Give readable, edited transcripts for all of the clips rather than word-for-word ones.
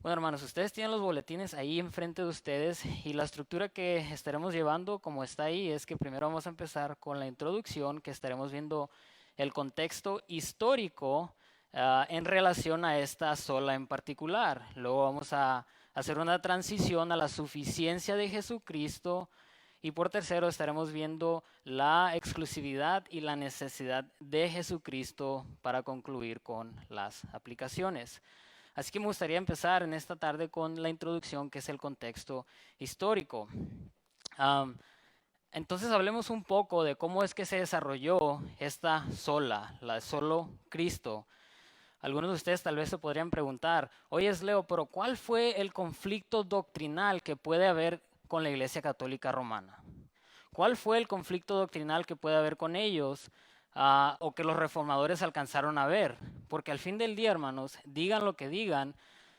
Bueno, hermanos, ustedes tienen los boletines ahí enfrente de ustedes y la estructura que estaremos llevando, como está ahí, es que primero vamos a empezar con la introducción, que estaremos viendo el contexto histórico en relación a esta sola en particular. Luego vamos a hacer una transición a la suficiencia de Jesucristo y por tercero estaremos viendo la exclusividad y la necesidad de Jesucristo para concluir con las aplicaciones. Así que me gustaría empezar en esta tarde con la introducción, que es el contexto histórico. Um, entonces hablemos un poco de cómo es que se desarrolló esta sola, la solo Cristo. Algunos de ustedes tal vez se podrían preguntar, oye Leo, pero ¿cuál fue el conflicto doctrinal que puede haber con la Iglesia Católica Romana? ¿Cuál fue el conflicto doctrinal que puede haber con ellos o que los reformadores alcanzaron a ver? Porque al fin del día, hermanos, digan lo que digan,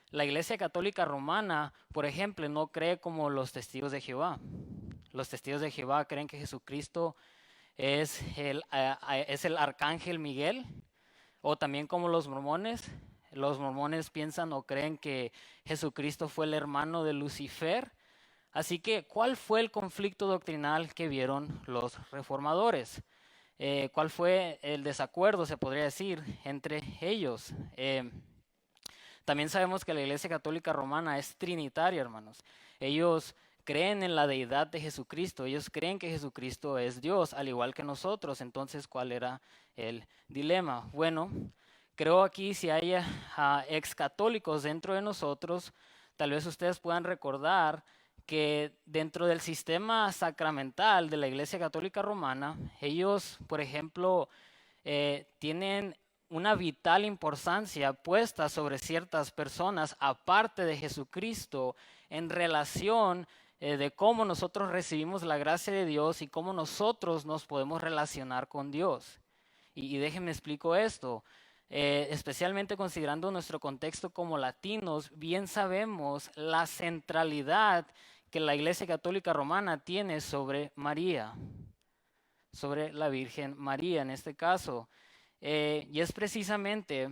la Iglesia Católica Romana, por ejemplo, no cree como los testigos de Jehová. Los testigos de Jehová creen que Jesucristo es el arcángel Miguel, o también como los mormones. Los mormones piensan o creen que Jesucristo fue el hermano de Lucifer. Así que, ¿cuál fue el conflicto doctrinal que vieron los reformadores? ¿Cuál fue el desacuerdo, se podría decir, entre ellos? También sabemos que la Iglesia Católica Romana es trinitaria, hermanos. Ellos creen en la deidad de Jesucristo. Ellos creen que Jesucristo es Dios, al igual que nosotros. Entonces, ¿cuál era el dilema? Bueno, creo aquí si hay ex católicos dentro de nosotros, tal vez ustedes puedan recordar que dentro del sistema sacramental de la Iglesia Católica Romana, ellos, por ejemplo, tienen una vital importancia puesta sobre ciertas personas aparte de Jesucristo en relación de cómo nosotros recibimos la gracia de Dios y cómo nosotros nos podemos relacionar con Dios. Y déjenme explico esto. Especialmente considerando nuestro contexto como latinos, bien sabemos la centralidad que la Iglesia Católica Romana tiene sobre María, sobre la Virgen María en este caso. Y es precisamente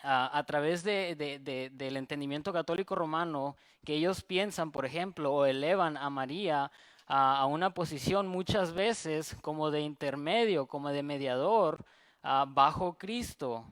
a través del entendimiento católico romano que ellos piensan, por ejemplo, o elevan a María a una posición muchas veces como de intermedio, como de mediador bajo Cristo.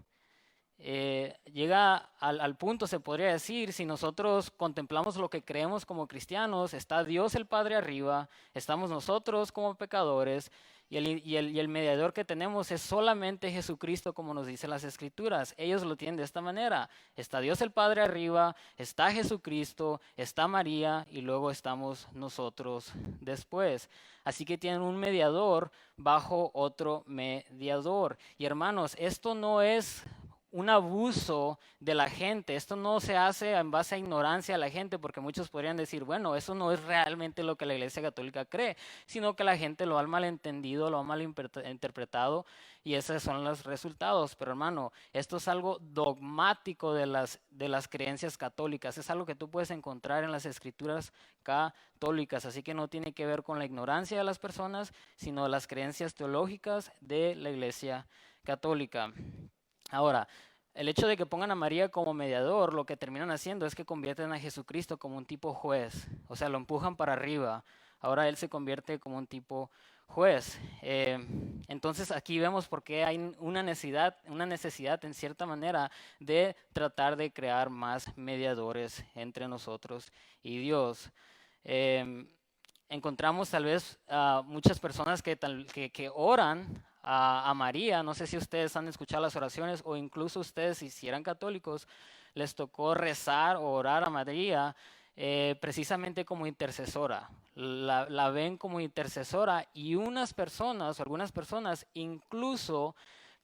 Llega al punto, se podría decir, si nosotros contemplamos lo que creemos como cristianos, está Dios el Padre arriba, estamos nosotros como pecadores, y el mediador que tenemos es solamente Jesucristo, como nos dicen las Escrituras. Ellos lo tienen de esta manera: está Dios el Padre arriba, está Jesucristo, está María, y luego estamos nosotros después. Así que tienen un mediador bajo otro mediador. Y hermanos, esto no es un abuso de la gente. Esto no se hace en base a ignorancia de la gente, porque muchos podrían decir, bueno, eso no es realmente lo que la Iglesia Católica cree, sino que la gente lo ha malentendido, lo ha malinterpretado, y esos son los resultados. Pero hermano, esto es algo dogmático de las creencias católicas, es algo que tú puedes encontrar en las escrituras católicas, así que no tiene que ver con la ignorancia de las personas, sino las creencias teológicas de la Iglesia Católica. Ahora, el hecho de que pongan a María como mediador, lo que terminan haciendo es que convierten a Jesucristo como un tipo juez, o sea, lo empujan para arriba. Ahora Él se convierte como un tipo juez. Entonces aquí vemos por qué hay una necesidad en cierta manera de tratar de crear más mediadores entre nosotros y Dios. Eh, Encontramos tal vez muchas personas que oran a María. No sé si ustedes han escuchado las oraciones, o incluso ustedes, si eran católicos, les tocó rezar o orar a María precisamente como intercesora. La ven como intercesora, y unas personas o algunas personas incluso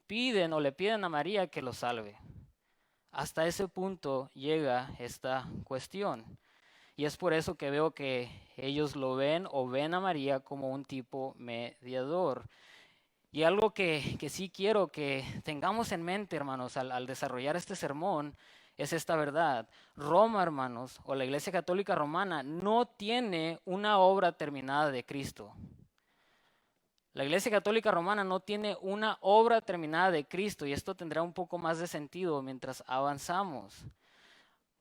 piden o le piden a María que lo salve. Hasta ese punto llega esta cuestión. Y es por eso que veo que ellos lo ven o ven a María como un tipo mediador. Y algo que sí quiero que tengamos en mente, hermanos, al desarrollar este sermón, es esta verdad. Roma, hermanos, o la Iglesia Católica Romana, no tiene una obra terminada de Cristo. La Iglesia Católica Romana no tiene una obra terminada de Cristo, y esto tendrá un poco más de sentido mientras avanzamos.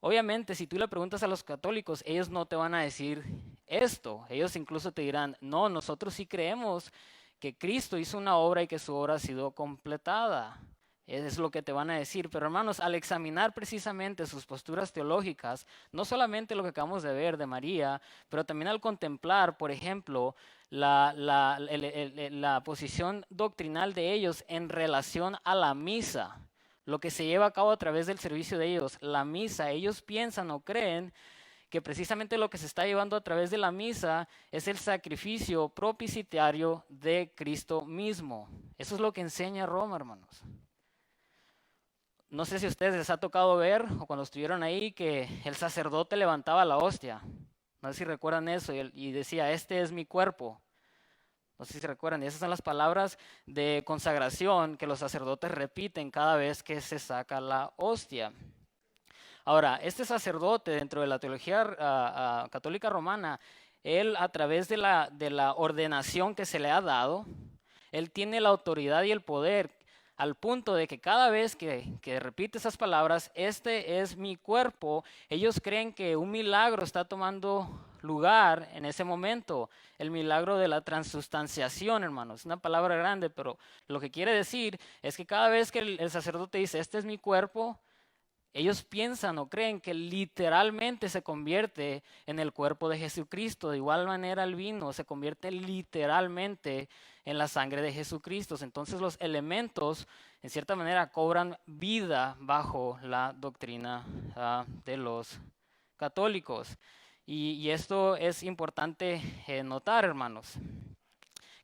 Obviamente, si tú le preguntas a los católicos, ellos no te van a decir esto. Ellos incluso te dirán, no, nosotros sí creemos que Cristo hizo una obra y que su obra ha sido completada. Es lo que te van a decir. Pero hermanos, al examinar precisamente sus posturas teológicas, no solamente lo que acabamos de ver de María, pero también al contemplar, por ejemplo, la posición doctrinal de ellos en relación a la misa, lo que se lleva a cabo a través del servicio de ellos, la misa, ellos piensan o creen que precisamente lo que se está llevando a través de la misa es el sacrificio propiciatorio de Cristo mismo. Eso es lo que enseña Roma, hermanos. No sé si a ustedes les ha tocado ver o cuando estuvieron ahí que el sacerdote levantaba la hostia. No sé si recuerdan eso y decía, este es mi cuerpo. No sé si se recuerdan, y esas son las palabras de consagración que los sacerdotes repiten cada vez que se saca la hostia. Ahora, este sacerdote dentro de la teología católica romana, él a través de la ordenación que se le ha dado, él tiene la autoridad y el poder al punto de que cada vez que repite esas palabras, este es mi cuerpo, ellos creen que un milagro está tomando lugar en ese momento, el milagro de la transustanciación, hermanos. Es una palabra grande, pero lo que quiere decir es que cada vez que el sacerdote dice, este es mi cuerpo, ellos piensan o creen que literalmente se convierte en el cuerpo de Jesucristo. De igual manera el vino se convierte literalmente en la sangre de Jesucristo. Entonces los elementos, en cierta manera, cobran vida bajo la doctrina de los católicos. Y esto es importante notar, hermanos.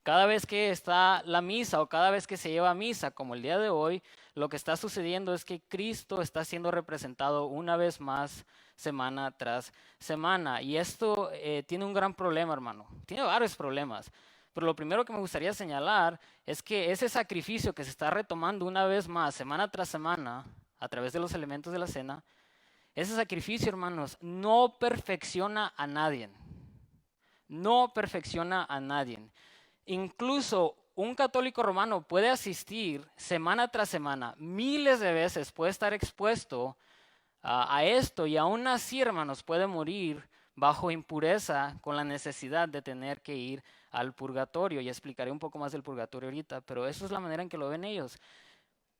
Cada vez que está la misa o cada vez que se lleva misa, como el día de hoy, lo que está sucediendo es que Cristo está siendo representado una vez más semana tras semana. Y esto tiene un gran problema, hermano. Tiene varios problemas. Pero lo primero que me gustaría señalar es que ese sacrificio que se está retomando una vez más, semana tras semana, a través de los elementos de la cena, ese sacrificio, hermanos, no perfecciona a nadie. No perfecciona a nadie. Incluso un católico romano puede asistir semana tras semana, miles de veces, puede estar expuesto a esto y aún así, hermanos, puede morir bajo impureza con la necesidad de tener que ir al purgatorio. Y explicaré un poco más del purgatorio ahorita, pero eso es la manera en que lo ven ellos.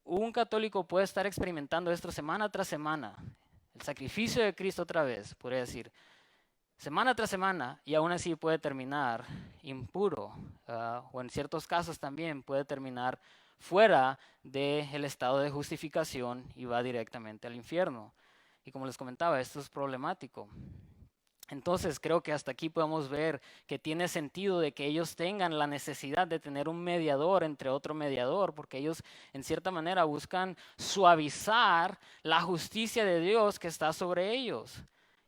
Un católico puede estar experimentando esto semana tras semana, el sacrificio de Cristo otra vez, podría decir, semana tras semana, y aún así puede terminar impuro, o en ciertos casos también puede terminar fuera del estado de justificación y va directamente al infierno. Y como les comentaba, esto es problemático. Entonces creo que hasta aquí podemos ver que tiene sentido de que ellos tengan la necesidad de tener un mediador entre otro mediador, porque ellos en cierta manera buscan suavizar la justicia de Dios que está sobre ellos.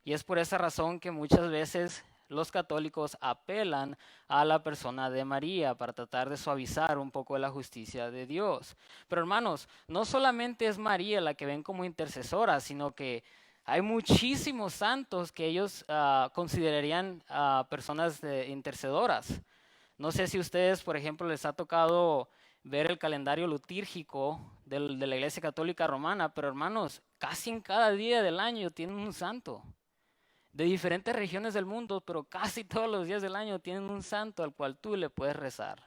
Y es por esa razón que muchas veces los católicos apelan a la persona de María para tratar de suavizar un poco la justicia de Dios. Pero hermanos, no solamente es María la que ven como intercesora, sino que hay muchísimos santos que ellos considerarían personas intercedoras. No sé si a ustedes, por ejemplo, les ha tocado ver el calendario litúrgico de la Iglesia Católica Romana, pero hermanos, casi en cada día del año tienen un santo. De diferentes regiones del mundo, pero casi todos los días del año tienen un santo al cual tú le puedes rezar.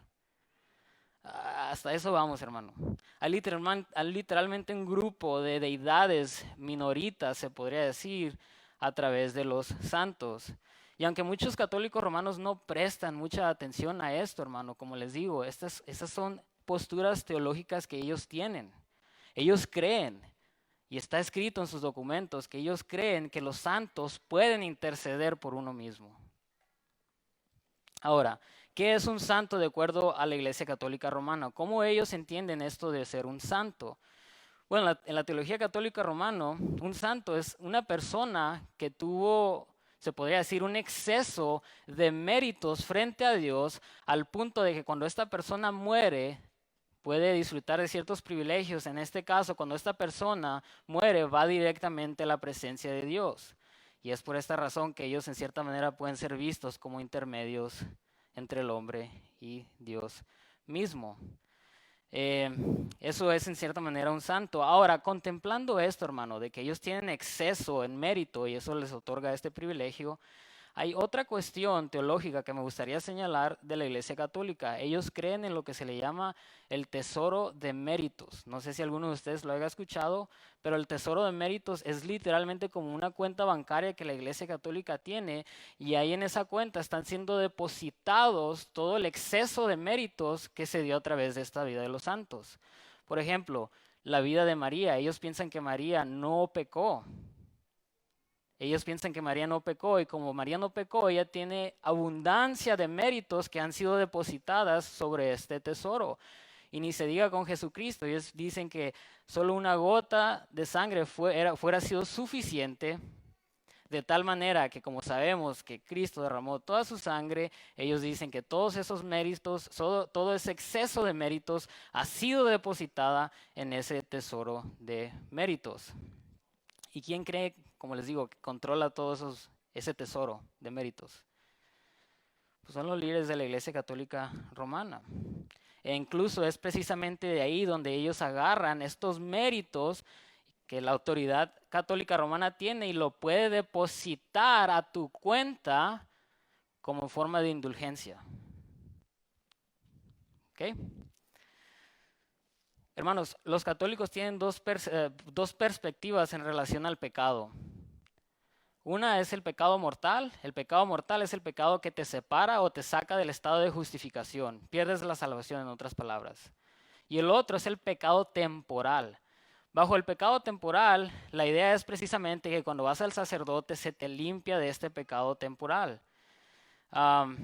Hasta eso vamos, hermano. Hay literalmente un grupo de deidades minoritas, se podría decir, a través de los santos. Y aunque muchos católicos romanos no prestan mucha atención a esto, hermano, como les digo, esas son posturas teológicas que ellos tienen. Ellos creen, y está escrito en sus documentos, que ellos creen que los santos pueden interceder por uno mismo. Ahora, ¿qué es un santo de acuerdo a la Iglesia Católica Romana? ¿Cómo ellos entienden esto de ser un santo? Bueno, en la teología católica romana, un santo es una persona que tuvo, se podría decir, un exceso de méritos frente a Dios al punto de que cuando esta persona muere, puede disfrutar de ciertos privilegios. En este caso, cuando esta persona muere, va directamente a la presencia de Dios. Y es por esta razón que ellos en cierta manera pueden ser vistos como intermedios entre el hombre y Dios mismo. Eh, Eso es en cierta manera un santo. Ahora, contemplando esto, hermano, de que ellos tienen exceso en mérito y eso les otorga este privilegio, hay otra cuestión teológica que me gustaría señalar de la Iglesia Católica. Ellos creen en lo que se le llama el tesoro de méritos. No sé si alguno de ustedes lo haya escuchado, pero el tesoro de méritos es literalmente como una cuenta bancaria que la Iglesia Católica tiene y ahí en esa cuenta están siendo depositados todo el exceso de méritos que se dio a través de esta vida de los santos. Por ejemplo, la vida de María. Ellos piensan que María no pecó. Ellos piensan que María no pecó y como María no pecó, ella tiene abundancia de méritos que han sido depositadas sobre este tesoro. Y ni se diga con Jesucristo. Ellos dicen que solo una gota de sangre fuera sido suficiente, de tal manera que como sabemos que Cristo derramó toda su sangre, ellos dicen que todos esos méritos, todo ese exceso de méritos ha sido depositada en ese tesoro de méritos. ¿Y quién cree, como les digo, que controla ese tesoro de méritos? Pues son los líderes de la Iglesia Católica Romana. E incluso es precisamente de ahí donde ellos agarran estos méritos que la autoridad católica romana tiene y lo puede depositar a tu cuenta como forma de indulgencia. ¿Ok? Hermanos, los católicos tienen dos perspectivas en relación al pecado. Una es el pecado mortal. El pecado mortal es el pecado que te separa o te saca del estado de justificación. Pierdes la salvación, en otras palabras. Y el otro es el pecado temporal. Bajo el pecado temporal, la idea es precisamente que cuando vas al sacerdote se te limpia de este pecado temporal. Am,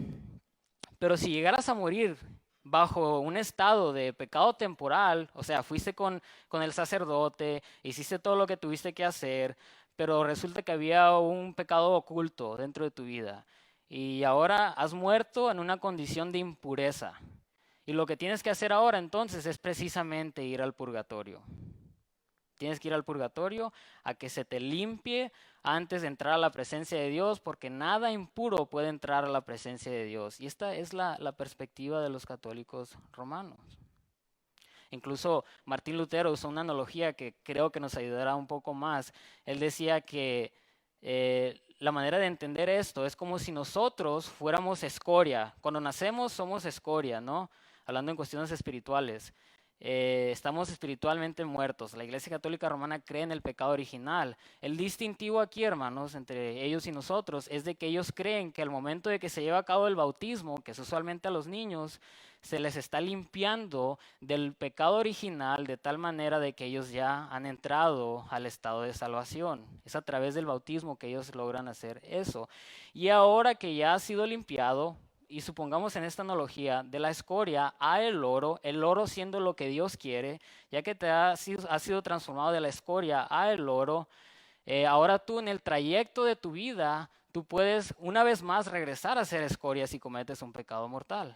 pero si llegaras a morir bajo un estado de pecado temporal, o sea, fuiste con el sacerdote, hiciste todo lo que tuviste que hacer, pero resulta que había un pecado oculto dentro de tu vida y ahora has muerto en una condición de impureza. Y lo que tienes que hacer ahora entonces es precisamente ir al purgatorio. Tienes que ir al purgatorio a que se te limpie antes de entrar a la presencia de Dios, porque nada impuro puede entrar a la presencia de Dios. Y esta es la perspectiva de los católicos romanos. Incluso Martín Lutero usó una analogía que creo que nos ayudará un poco más. Él decía que la manera de entender esto es como si nosotros fuéramos escoria. Cuando nacemos somos escoria, ¿no? Hablando en cuestiones espirituales. Estamos espiritualmente muertos. La Iglesia Católica Romana cree en el pecado original. El distintivo aquí, hermanos, entre ellos y nosotros, es de que ellos creen que al momento de que se lleva a cabo el bautismo, que es usualmente a los niños, se les está limpiando del pecado original de tal manera de que ellos ya han entrado al estado de salvación. Es a través del bautismo que ellos logran hacer eso. Y ahora que ya ha sido limpiado, y supongamos en esta analogía de la escoria a el oro siendo lo que Dios quiere, ya que has sido transformado de la escoria a el oro, ahora tú en el trayecto de tu vida, tú puedes una vez más regresar a ser escoria si cometes un pecado mortal.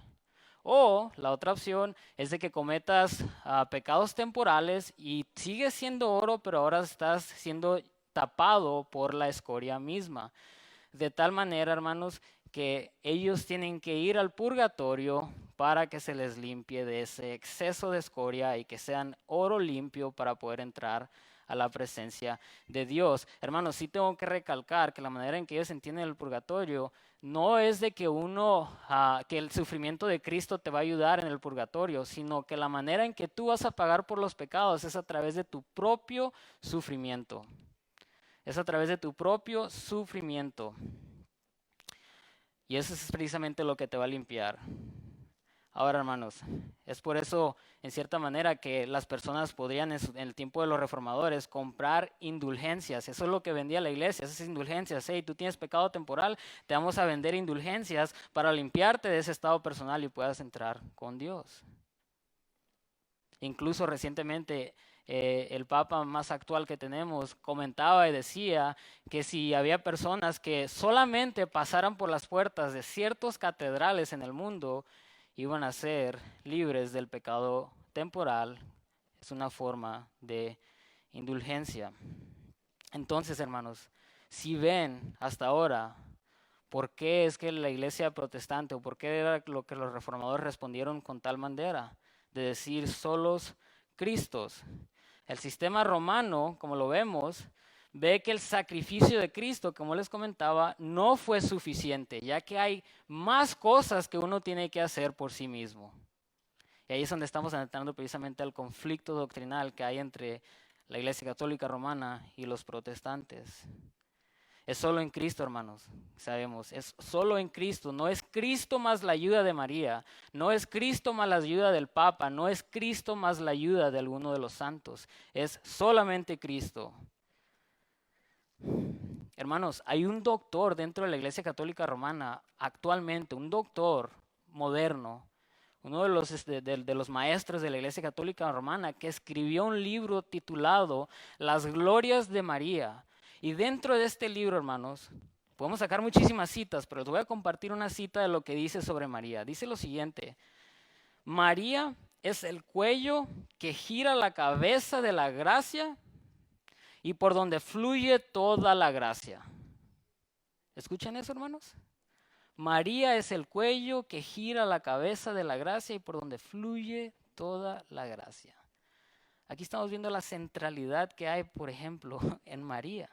O la otra opción es de que cometas pecados temporales y sigues siendo oro, pero ahora estás siendo tapado por la escoria misma. De tal manera, hermanos, que ellos tienen que ir al purgatorio para que se les limpie de ese exceso de escoria y que sean oro limpio para poder entrar a la presencia de Dios. Hermanos, sí tengo que recalcar que la manera en que ellos entienden el purgatorio no es de que que el sufrimiento de Cristo te va a ayudar en el purgatorio, sino que la manera en que tú vas a pagar por los pecados es a través de tu propio sufrimiento. Es a través de tu propio sufrimiento. Y eso es precisamente lo que te va a limpiar. Ahora, hermanos, es por eso, en cierta manera, que las personas podrían en el tiempo de los reformadores comprar indulgencias. Eso es lo que vendía la iglesia, esas indulgencias. Hey, tú tienes pecado temporal, te vamos a vender indulgencias para limpiarte de ese estado personal y puedas entrar con Dios. Incluso recientemente el Papa más actual que tenemos comentaba y decía que si había personas que solamente pasaran por las puertas de ciertas catedrales en el mundo, iban a ser libres del pecado temporal. Es una forma de indulgencia. Entonces, hermanos, si ven hasta ahora por qué es que la iglesia protestante o por qué era lo que los reformadores respondieron con tal manera, de decir solos Cristos. El sistema romano, como lo vemos, ve que el sacrificio de Cristo, como les comentaba, no fue suficiente, ya que hay más cosas que uno tiene que hacer por sí mismo. Y ahí es donde estamos entrando precisamente al conflicto doctrinal que hay entre la Iglesia Católica Romana y los protestantes. Es solo en Cristo, hermanos, sabemos, es solo en Cristo. No es Cristo más la ayuda de María, no es Cristo más la ayuda del Papa, no es Cristo más la ayuda de alguno de los santos. Es solamente Cristo. Hermanos, hay un doctor dentro de la Iglesia Católica Romana actualmente, un doctor moderno, uno de los maestros de la Iglesia Católica Romana, que escribió un libro titulado Las Glorias de María. Y dentro de este libro, hermanos, podemos sacar muchísimas citas, pero les voy a compartir una cita de lo que dice sobre María. Dice lo siguiente: María es el cuello que gira la cabeza de la gracia y por donde fluye toda la gracia. ¿Escuchan eso, hermanos? María es el cuello que gira la cabeza de la gracia y por donde fluye toda la gracia. Aquí estamos viendo la centralidad que hay, por ejemplo, en María.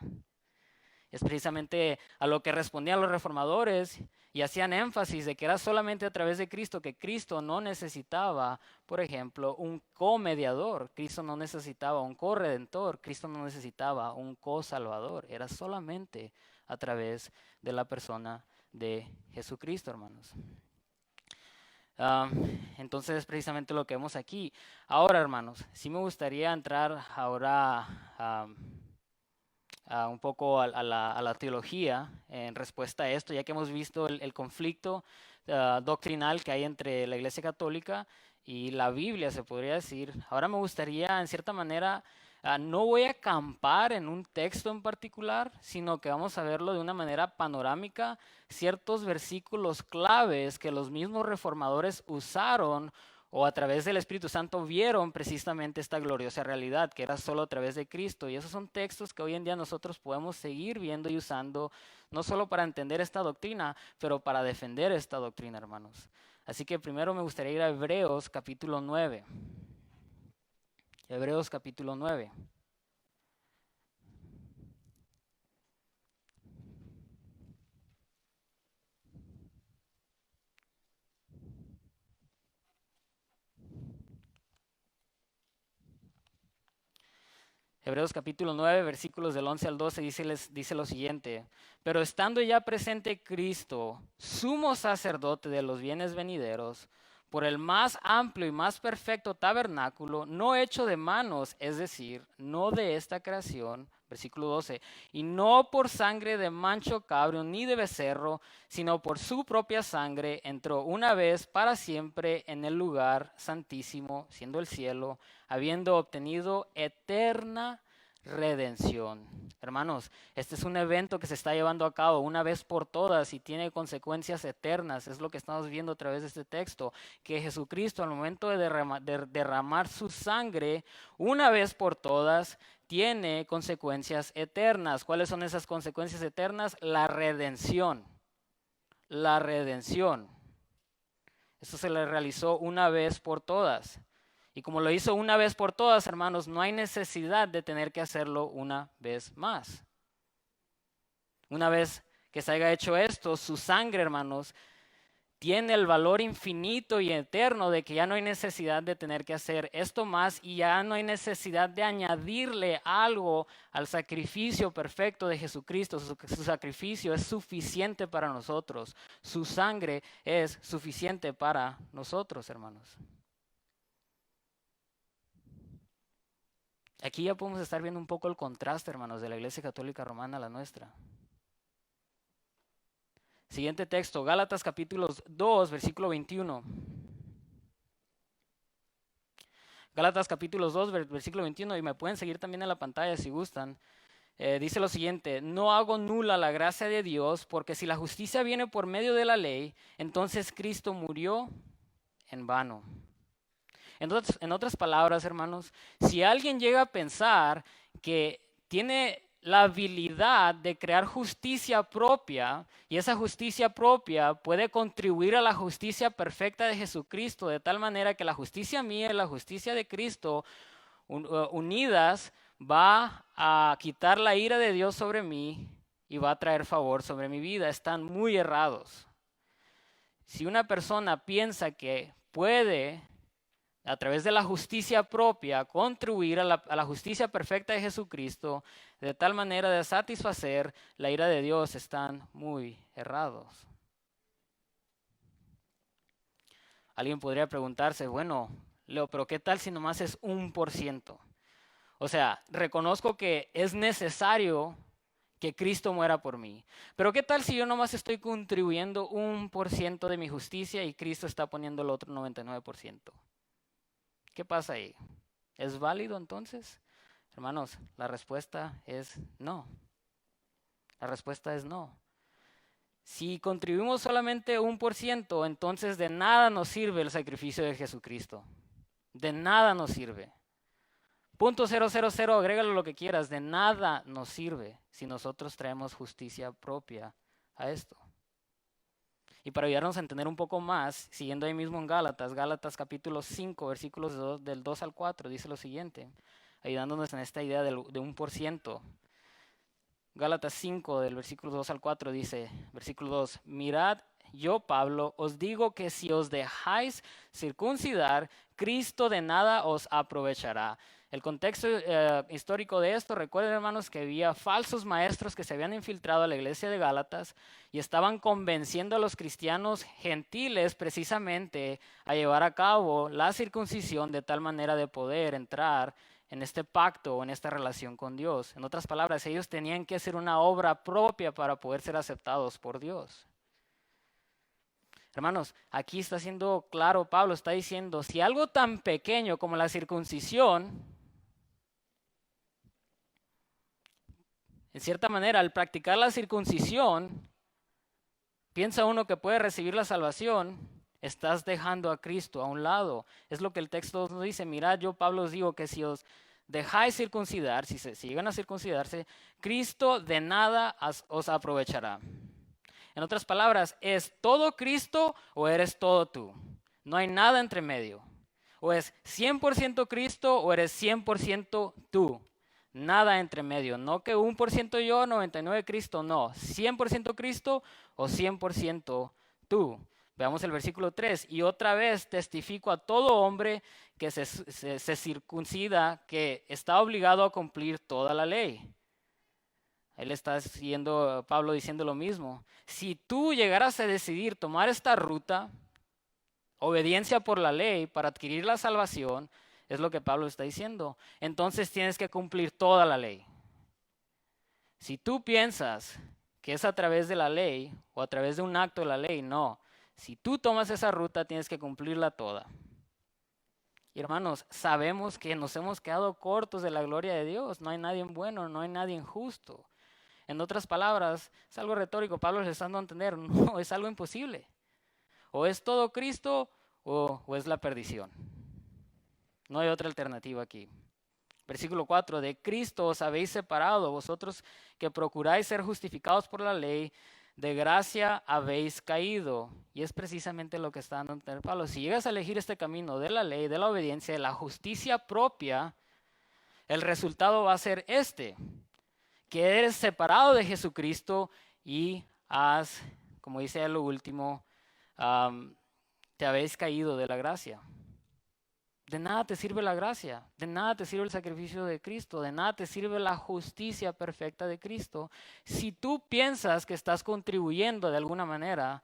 Es precisamente a lo que respondían los reformadores y hacían énfasis de que era solamente a través de Cristo, que Cristo no necesitaba, por ejemplo, un co-mediador. Cristo no necesitaba un co-redentor. Cristo no necesitaba un co-salvador. Era solamente a través de la persona de Jesucristo, hermanos. Entonces es precisamente lo que vemos aquí. Ahora, hermanos, sí me gustaría entrar ahora un poco a la teología en respuesta a esto, ya que hemos visto el conflicto doctrinal que hay entre la Iglesia Católica y la Biblia, se podría decir. Ahora me gustaría, en cierta manera, no voy a acampar en un texto en particular, sino que vamos a verlo de una manera panorámica, ciertos versículos claves que los mismos reformadores usaron o a través del Espíritu Santo vieron precisamente esta gloriosa realidad, que era solo a través de Cristo. Y esos son textos que hoy en día nosotros podemos seguir viendo y usando, no solo para entender esta doctrina, pero para defender esta doctrina, hermanos. Así que primero me gustaría ir a Hebreos capítulo 9. Hebreos capítulo 9. Hebreos capítulo 9, versículos del 11 al 12 dice lo siguiente: pero estando ya presente Cristo, sumo sacerdote de los bienes venideros, por el más amplio y más perfecto tabernáculo, no hecho de manos, es decir, no de esta creación, versículo 12, y no por sangre de mancho cabrio ni de becerro, sino por su propia sangre, entró una vez para siempre en el lugar santísimo, siendo el cielo, habiendo obtenido eterna redención. Hermanos, este es un evento que se está llevando a cabo una vez por todas y tiene consecuencias eternas. Es lo que estamos viendo a través de este texto, que Jesucristo al momento de derramar su sangre una vez por todas tiene consecuencias eternas. ¿Cuáles son esas consecuencias eternas? La redención. La redención. Eso se le realizó una vez por todas. Y como lo hizo una vez por todas, hermanos, no hay necesidad de tener que hacerlo una vez más. Una vez que se haya hecho esto, su sangre, hermanos, tiene el valor infinito y eterno de que ya no hay necesidad de tener que hacer esto más y ya no hay necesidad de añadirle algo al sacrificio perfecto de Jesucristo. Su sacrificio es suficiente para nosotros. Su sangre es suficiente para nosotros, hermanos. Aquí ya podemos estar viendo un poco el contraste, hermanos, de la Iglesia Católica Romana a la nuestra. Siguiente texto, Gálatas capítulo 2, versículo 21. Gálatas capítulo 2, versículo 21, y me pueden seguir también en la pantalla si gustan. Dice lo siguiente: no hago nula la gracia de Dios, porque si la justicia viene por medio de la ley, entonces Cristo murió en vano. En otras palabras, hermanos, si alguien llega a pensar que tiene la habilidad de crear justicia propia, y esa justicia propia puede contribuir a la justicia perfecta de Jesucristo, de tal manera que la justicia mía y la justicia de Cristo unidas va a quitar la ira de Dios sobre mí y va a traer favor sobre mi vida. Están muy errados. Si una persona piensa que puede, a través de la justicia propia, contribuir a la justicia perfecta de Jesucristo, de tal manera de satisfacer la ira de Dios, están muy errados. Alguien podría preguntarse, bueno, Leo, pero ¿qué tal si nomás es 1%? O sea, reconozco que es necesario que Cristo muera por mí. Pero ¿qué tal si yo nomás estoy contribuyendo 1% de mi justicia y Cristo está poniendo el otro 99%? ¿Qué pasa ahí? ¿Es válido entonces? Hermanos, la respuesta es no. La respuesta es no. Si contribuimos solamente 1%, entonces de nada nos sirve el sacrificio de Jesucristo. De nada nos sirve. .000, agrégalo lo que quieras, de nada nos sirve si nosotros traemos justicia propia a esto. Y para ayudarnos a entender un poco más, siguiendo ahí mismo en Gálatas capítulo 5, versículos del 2 al 4, dice lo siguiente, ayudándonos en esta idea de 1%. Gálatas 5, del versículo 2 al 4, dice, versículo 2, mirad, yo, Pablo, os digo que si os dejáis circuncidar, Cristo de nada os aprovechará. El contexto histórico de esto, recuerden hermanos que había falsos maestros que se habían infiltrado a la iglesia de Gálatas y estaban convenciendo a los cristianos gentiles precisamente a llevar a cabo la circuncisión de tal manera de poder entrar en este pacto o en esta relación con Dios. En otras palabras, ellos tenían que hacer una obra propia para poder ser aceptados por Dios. Hermanos, aquí está siendo claro, Pablo está diciendo, si algo tan pequeño como la circuncisión, en cierta manera, al practicar la circuncisión, piensa uno que puede recibir la salvación, estás dejando a Cristo a un lado. Es lo que el texto nos dice. Mirad, yo Pablo os digo que si os dejáis circuncidar, si llegan a circuncidarse, Cristo de nada os aprovechará. En otras palabras, ¿es todo Cristo o eres todo tú? No hay nada entre medio. O es 100% Cristo o eres 100% tú. Nada entre medio. No que 1% yo, 99% Cristo. No. 100% Cristo o 100% tú. Veamos el versículo 3. Y otra vez testifico a todo hombre que se circuncida que está obligado a cumplir toda la ley. Él está siguiendo, Pablo diciendo lo mismo. Si tú llegaras a decidir tomar esta ruta, obediencia por la ley para adquirir la salvación, es lo que Pablo está diciendo. Entonces tienes que cumplir toda la ley. Si tú piensas que es a través de la ley o a través de un acto de la ley, no. Si tú tomas esa ruta, tienes que cumplirla toda. Y hermanos, sabemos que nos hemos quedado cortos de la gloria de Dios. No hay nadie bueno, no hay nadie justo. En otras palabras, es algo retórico, Pablo les está dando a entender, no, es algo imposible. O es todo Cristo o es la perdición. No hay otra alternativa aquí. Versículo 4, de Cristo os habéis separado, vosotros que procuráis ser justificados por la ley, de gracia habéis caído. Y es precisamente lo que está dando a entender Pablo. Si llegas a elegir este camino de la ley, de la obediencia, de la justicia propia, el resultado va a ser este. Que eres separado de Jesucristo y has, como dice lo último, te habéis caído de la gracia. De nada te sirve la gracia, de nada te sirve el sacrificio de Cristo, de nada te sirve la justicia perfecta de Cristo si tú piensas que estás contribuyendo de alguna manera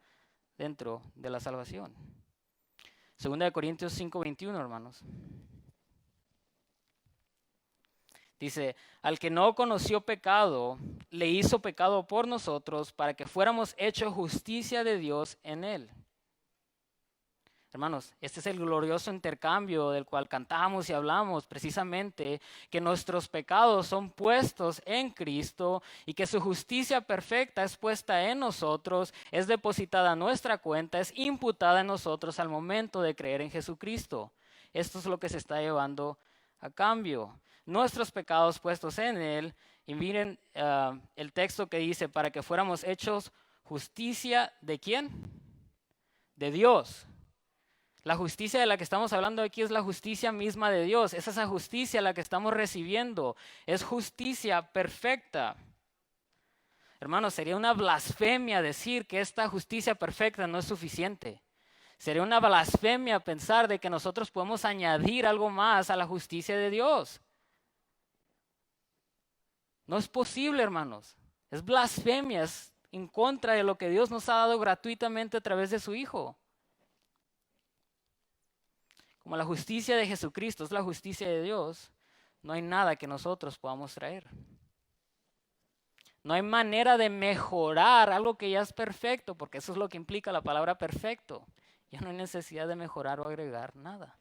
dentro de la salvación. 2 Corintios 5:21, hermanos. Dice, al que no conoció pecado, le hizo pecado por nosotros para que fuéramos hechos justicia de Dios en él. Hermanos, este es el glorioso intercambio del cual cantamos y hablamos precisamente, que nuestros pecados son puestos en Cristo y que su justicia perfecta es puesta en nosotros, es depositada a nuestra cuenta, es imputada en nosotros al momento de creer en Jesucristo. Esto es lo que se está llevando a cambio. Nuestros pecados puestos en Él Y miren el texto que dice, para que fuéramos hechos justicia ¿de quién? De Dios. La justicia de la que estamos hablando aquí es la justicia misma de Dios. Es esa justicia la que estamos recibiendo. Es justicia perfecta. Hermanos, sería una blasfemia decir que esta justicia perfecta no es suficiente. Sería una blasfemia pensar de que nosotros podemos añadir algo más a la justicia de Dios. No es posible, hermanos. Es blasfemia, es en contra de lo que Dios nos ha dado gratuitamente a través de su Hijo. Como la justicia de Jesucristo es la justicia de Dios, no hay nada que nosotros podamos traer. No hay manera de mejorar algo que ya es perfecto, porque eso es lo que implica la palabra perfecto. Ya no hay necesidad de mejorar o agregar nada.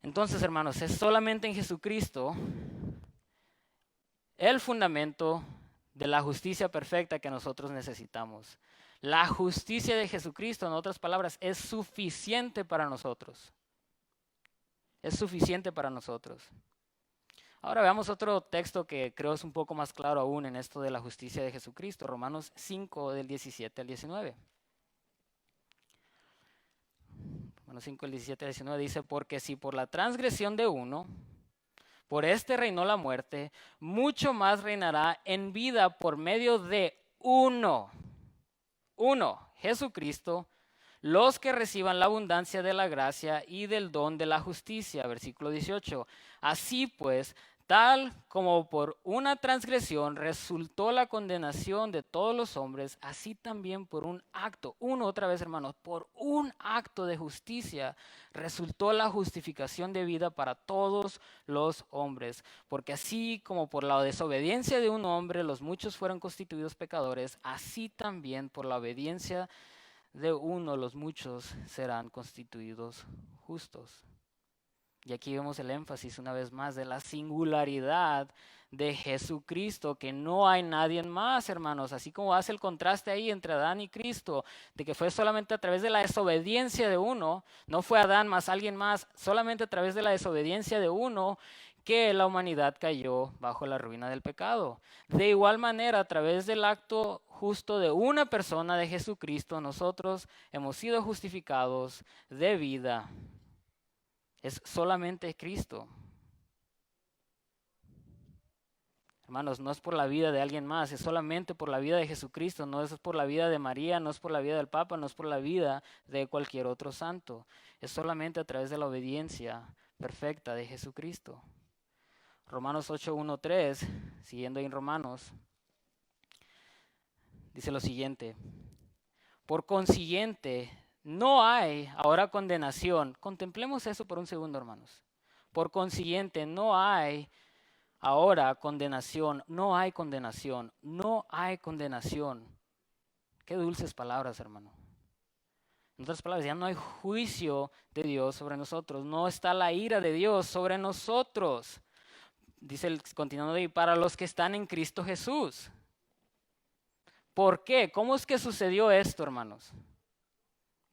Entonces, hermanos, es solamente en Jesucristo el fundamento de la justicia perfecta que nosotros necesitamos. La justicia de Jesucristo, en otras palabras, es suficiente para nosotros. Es suficiente para nosotros. Ahora veamos otro texto que creo es un poco más claro aún en esto de la justicia de Jesucristo. Romanos 5, del 17 al 19. Romanos 5, del 17 al 19 dice, porque si por la transgresión de uno, por este reinó la muerte, mucho más reinará en vida por medio de uno, Jesucristo, los que reciban la abundancia de la gracia y del don de la justicia. Versículo 18. Así pues, tal como por una transgresión resultó la condenación de todos los hombres, así también por un acto, otra vez hermanos, por un acto de justicia resultó la justificación de vida para todos los hombres. Porque así como por la desobediencia de un hombre los muchos fueron constituidos pecadores, así también por la obediencia de uno los muchos serán constituidos justos. Y aquí vemos el énfasis una vez más de la singularidad de Jesucristo, que no hay nadie más, hermanos. Así como hace el contraste ahí entre Adán y Cristo, de que fue solamente a través de la desobediencia de uno, no fue Adán más alguien más, solamente a través de la desobediencia de uno, que la humanidad cayó bajo la ruina del pecado. De igual manera, a través del acto justo de una persona de Jesucristo, nosotros hemos sido justificados de vida. Es solamente Cristo. Hermanos, no es por la vida de alguien más, es solamente por la vida de Jesucristo, no es por la vida de María, no es por la vida del Papa, no es por la vida de cualquier otro santo. Es solamente a través de la obediencia perfecta de Jesucristo. Romanos 8:1-3, siguiendo en Romanos, dice lo siguiente. Por consiguiente, no hay ahora condenación. Contemplemos eso por un segundo, hermanos. Por consiguiente, no hay ahora condenación, no hay condenación, no hay condenación. Qué dulces palabras, hermano. En otras palabras, ya no hay juicio de Dios sobre nosotros, no está la ira de Dios sobre nosotros. Dice, continuando ahí, para los que están en Cristo Jesús. ¿Por qué? ¿Cómo es que sucedió esto, hermanos?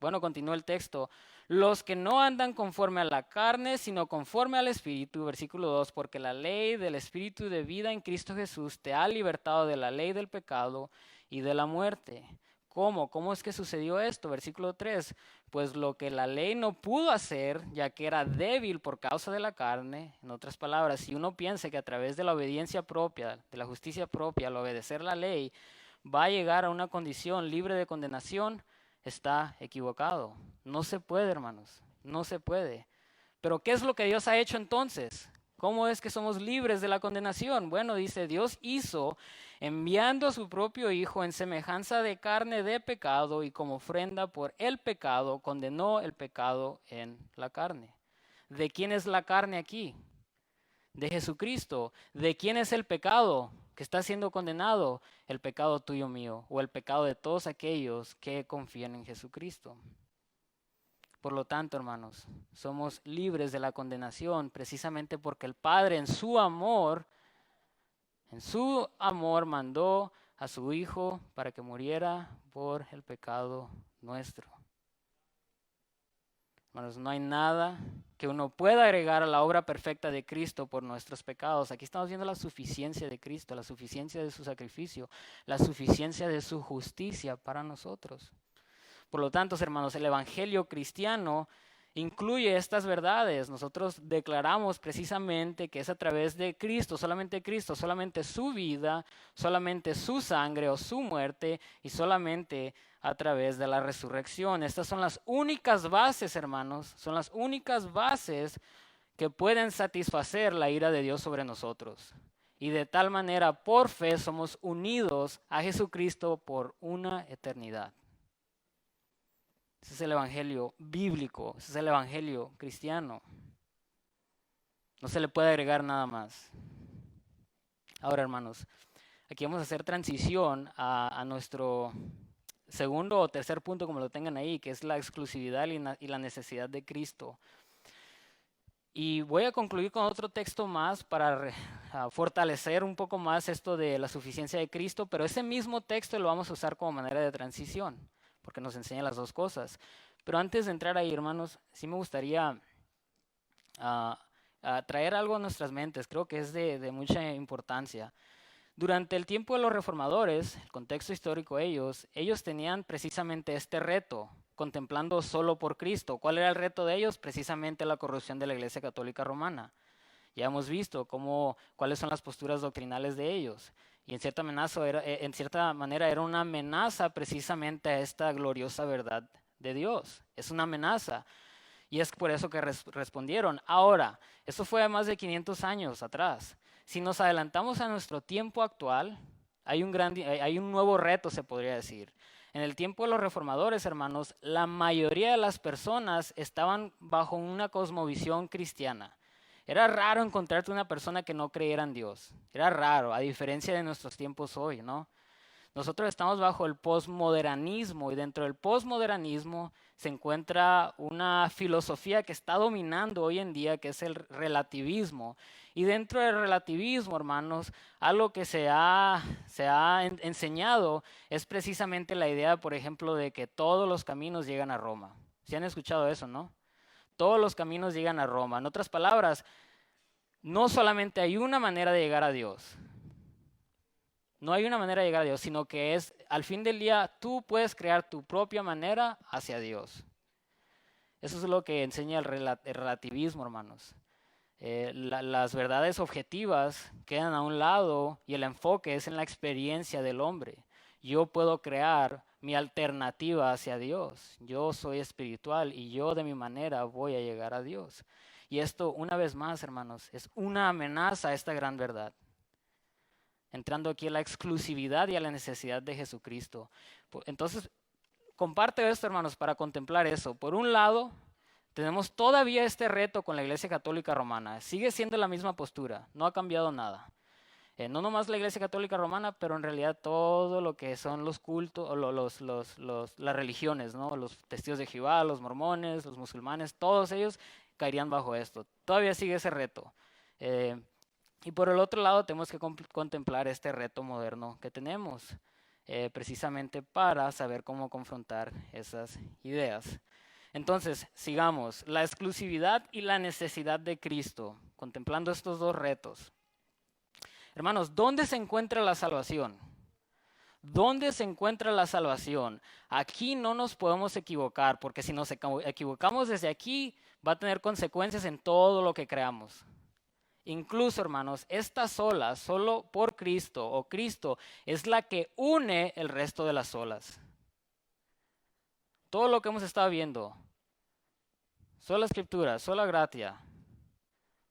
Bueno, continúa el texto. Los que no andan conforme a la carne, sino conforme al Espíritu, versículo 2, porque la ley del Espíritu de vida en Cristo Jesús te ha libertado de la ley del pecado y de la muerte. ¿Cómo? ¿Cómo es que sucedió esto? Versículo 3, pues lo que la ley no pudo hacer, ya que era débil por causa de la carne, en otras palabras, si uno piensa que a través de la obediencia propia, de la justicia propia, al obedecer la ley, va a llegar a una condición libre de condenación, está equivocado. No se puede, hermanos, no se puede. Pero ¿qué es lo que Dios ha hecho entonces? ¿Cómo es que somos libres de la condenación? Bueno, dice, Dios hizo enviando a su propio Hijo en semejanza de carne de pecado y como ofrenda por el pecado, condenó el pecado en la carne. ¿De quién es la carne aquí? De Jesucristo. ¿De quién es el pecado que está siendo condenado? El pecado tuyo mío o el pecado de todos aquellos que confían en Jesucristo. Por lo tanto, hermanos, somos libres de la condenación precisamente porque el Padre en su amor mandó a su Hijo para que muriera por el pecado nuestro. Hermanos, no hay nada que uno pueda agregar a la obra perfecta de Cristo por nuestros pecados. Aquí estamos viendo la suficiencia de Cristo, la suficiencia de su sacrificio, la suficiencia de su justicia para nosotros. Por lo tanto, hermanos, el evangelio cristiano incluye estas verdades. Nosotros declaramos precisamente que es a través de Cristo, solamente su vida, solamente su sangre o su muerte y solamente a través de la resurrección. Estas son las únicas bases, hermanos, son las únicas bases que pueden satisfacer la ira de Dios sobre nosotros. Y de tal manera, por fe, somos unidos a Jesucristo por una eternidad. Ese es el evangelio bíblico, ese es el evangelio cristiano. No se le puede agregar nada más. Ahora, hermanos, aquí vamos a hacer transición a nuestro segundo o tercer punto, como lo tengan ahí, que es la exclusividad y la necesidad de Cristo. Y voy a concluir con otro texto más para fortalecer un poco más esto de la suficiencia de Cristo, pero ese mismo texto lo vamos a usar como manera de transición, porque nos enseña las dos cosas. Pero antes de entrar ahí, hermanos, sí me gustaría traer algo a nuestras mentes, creo que es de mucha importancia. Durante el tiempo de los reformadores, el contexto histórico ellos tenían precisamente este reto, contemplando solo por Cristo. ¿Cuál era el reto de ellos? Precisamente la corrupción de la Iglesia Católica Romana. Ya hemos visto cuáles son las posturas doctrinales de ellos. Y en cierta manera era una amenaza precisamente a esta gloriosa verdad de Dios. Es una amenaza. Y es por eso que respondieron. Ahora, eso fue más de 500 años atrás. Si nos adelantamos a nuestro tiempo actual, hay un nuevo reto, se podría decir. En el tiempo de los reformadores, hermanos, la mayoría de las personas estaban bajo una cosmovisión cristiana. Era raro encontrarte una persona que no creyera en Dios. Era raro, a diferencia de nuestros tiempos hoy, ¿no? Nosotros estamos bajo el posmodernismo y dentro del posmodernismo se encuentra una filosofía que está dominando hoy en día, que es el relativismo. Y dentro del relativismo, hermanos, algo que se ha enseñado es precisamente la idea, por ejemplo, de que todos los caminos llegan a Roma. ¿Sí han escuchado eso, no? Todos los caminos llegan a Roma. En otras palabras, no solamente hay una manera de llegar a Dios. No hay una manera de llegar a Dios, sino que es, al fin del día, tú puedes crear tu propia manera hacia Dios. Eso es lo que enseña el relativismo, hermanos. Las verdades objetivas quedan a un lado y el enfoque es en la experiencia del hombre. Yo puedo crear mi alternativa hacia Dios. Yo soy espiritual y yo de mi manera voy a llegar a Dios. Y esto, una vez más, hermanos, es una amenaza a esta gran verdad. Entrando aquí a la exclusividad y a la necesidad de Jesucristo. Entonces, comparte esto, hermanos, para contemplar eso. Por un lado, tenemos todavía este reto con la Iglesia Católica Romana. Sigue siendo la misma postura, no ha cambiado nada. No nomás la Iglesia Católica Romana, pero en realidad todo lo que son los cultos, o las religiones, ¿no? Los testigos de Jehová, los mormones, los musulmanes, todos ellos caerían bajo esto. Todavía sigue ese reto. Y por el otro lado tenemos que contemplar este reto moderno que tenemos, precisamente para saber cómo confrontar esas ideas. Entonces, sigamos, la exclusividad y la necesidad de Cristo, contemplando estos dos retos. Hermanos, ¿dónde se encuentra la salvación? ¿Dónde se encuentra la salvación? Aquí no nos podemos equivocar, porque si nos equivocamos desde aquí, va a tener consecuencias en todo lo que creamos. Incluso, hermanos, esta sola, solo por Cristo o Cristo, es la que une el resto de las olas. Todo lo que hemos estado viendo, sola Escritura, sola gratia,